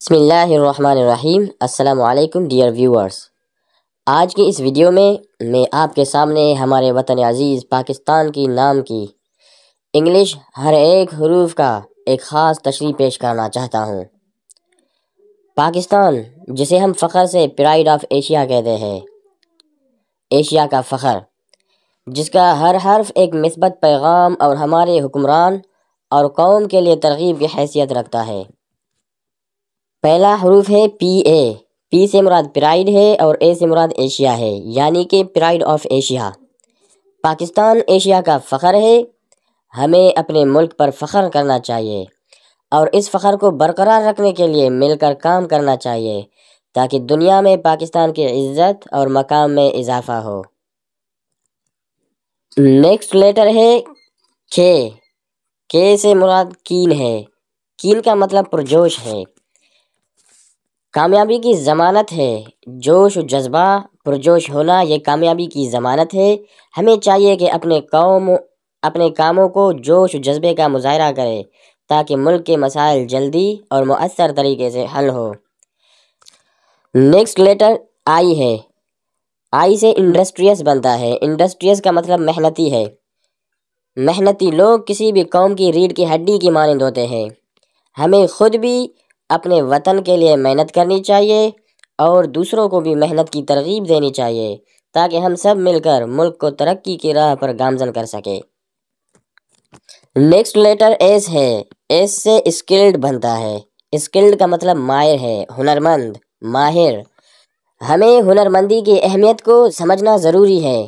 بسم اللہ الرحمن الرحیم۔ السلام علیکم ڈیئر ویورز، آج کی اس ویڈیو میں آپ کے سامنے ہمارے وطن عزیز پاکستان کی نام کی انگلش ہر ایک حروف کا ایک خاص تشریح پیش کرنا چاہتا ہوں۔ پاکستان، جسے ہم فخر سے پرائڈ آف ایشیا کہتے ہیں، ایشیا کا فخر، جس کا ہر حرف ایک مثبت پیغام اور ہمارے حکمران اور قوم کے لیے ترغیب کی حیثیت رکھتا ہے۔ پہلا حروف ہے پی اے۔ پی سے مراد پرائڈ ہے اور اے سے مراد ایشیا ہے، یعنی کہ pride of Asia. Pakistan Asia کا فخر ہے۔ ہمیں اپنے ملک پر فخر کرنا چاہیے اور اس فخر کو برقرار رکھنے کے لیے مل کر کام کرنا چاہیے تاکہ دنیا میں پاکستان کی عزت اور مقام میں اضافہ ہو۔ نیکسٹ لیٹر ہے کے۔ کے سے مراد کین ہے۔ کین کا مطلب پرجوش ہے، کامیابی کی ضمانت ہے۔ جوش و جذبہ، پرجوش ہونا، یہ کامیابی کی ضمانت ہے۔ ہمیں چاہیے کہ اپنے کاموں کو جوش و جذبے کا مظاہرہ کرے تاکہ ملک کے مسائل جلدی اور مؤثر طریقے سے حل ہو۔ نیکسٹ لیٹر آئی ہے۔ آئی سے انڈسٹریس بنتا ہے۔ انڈسٹریس کا مطلب محنتی ہے۔ محنتی لوگ کسی بھی قوم کی ریڑھ کی ہڈی کی مانند ہوتے ہیں۔ ہمیں خود بھی اپنے وطن کے لیے محنت کرنی چاہیے اور دوسروں کو بھی محنت کی ترغیب دینی چاہیے تاکہ ہم سب مل کر ملک کو ترقی کی راہ پر گامزن کر سکیں۔ نیکسٹ لیٹر ایس ہے۔ ایس سے اسکلڈ بنتا ہے۔ اسکلڈ کا مطلب ماہر ہے، ہنرمند، ماہر۔ ہمیں ہنرمندی کی اہمیت کو سمجھنا ضروری ہے۔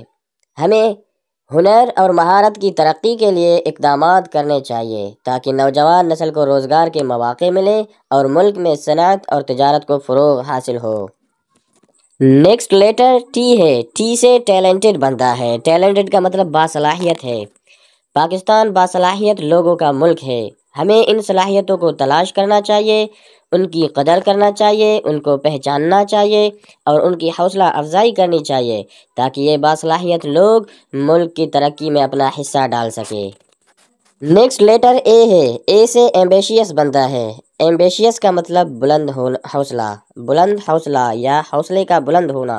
ہمیں ہنر اور مہارت کی ترقی کے لیے اقدامات کرنے چاہیے تاکہ نوجوان نسل کو روزگار کے مواقع ملیں اور ملک میں صنعت اور تجارت کو فروغ حاصل ہو۔ نیکسٹ لیٹر ٹی ہے۔ ٹی سے ٹیلنٹڈ بنتا ہے۔ ٹیلنٹڈ کا مطلب باصلاحیت ہے۔ پاکستان باصلاحیت لوگوں کا ملک ہے۔ ہمیں ان صلاحیتوں کو تلاش کرنا چاہیے، ان کی قدر کرنا چاہیے، ان کو پہچاننا چاہیے اور ان کی حوصلہ افزائی کرنی چاہیے تاکہ یہ باصلاحیت لوگ ملک کی ترقی میں اپنا حصہ ڈال سکے۔ نیکسٹ لیٹر اے ہے۔ اے سے ایمبیشیس بنتا ہے۔ ایمبیشیس کا مطلب بلند حوصلہ، بلند حوصلہ یا حوصلے کا بلند ہونا۔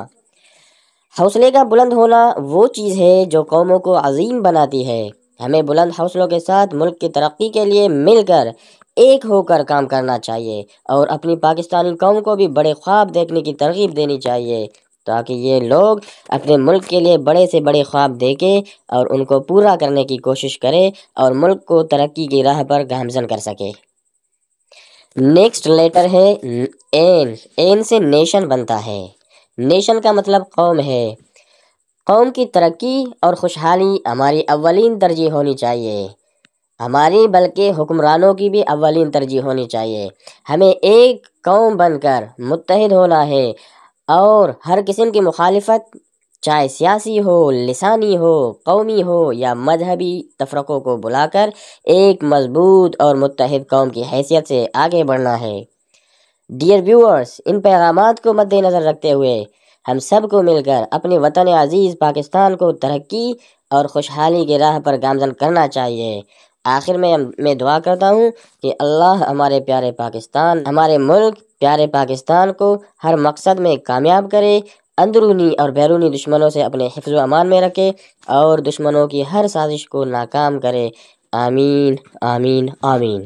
حوصلے کا بلند ہونا وہ چیز ہے جو قوموں کو عظیم بناتی ہے۔ ہمیں بلند حوصلوں کے ساتھ ملک کی ترقی کے لیے مل کر ایک ہو کر کام کرنا چاہیے اور اپنی پاکستانی قوم کو بھی بڑے خواب دیکھنے کی ترغیب دینی چاہیے تاکہ یہ لوگ اپنے ملک کے لیے بڑے سے بڑے خواب دیکھیں اور ان کو پورا کرنے کی کوشش کرے اور ملک کو ترقی کی راہ پر گامزن کر سکے۔ نیکسٹ لیٹر ہے این۔ این سے نیشن بنتا ہے۔ نیشن کا مطلب قوم ہے۔ قوم کی ترقی اور خوشحالی ہماری اولین ترجیح ہونی چاہیے، ہماری بلکہ حکمرانوں کی بھی اولین ترجیح ہونی چاہیے۔ ہمیں ایک قوم بن کر متحد ہونا ہے اور ہر قسم کی مخالفت، چاہے سیاسی ہو، لسانی ہو، قومی ہو یا مذہبی تفرقوں کو بلا کر ایک مضبوط اور متحد قوم کی حیثیت سے آگے بڑھنا ہے۔ ڈیئر ویورز، ان پیغامات کو مد نظر رکھتے ہوئے ہم سب کو مل کر اپنے وطن عزیز پاکستان کو ترقی اور خوشحالی کی راہ پر گامزن کرنا چاہیے۔ آخر میں دعا کرتا ہوں کہ اللہ ہمارے پیارے پاکستان، ہمارے ملک پیارے پاکستان کو ہر مقصد میں کامیاب کرے، اندرونی اور بیرونی دشمنوں سے اپنے حفظ و امان میں رکھے اور دشمنوں کی ہر سازش کو ناکام کرے۔ آمین آمین آمین۔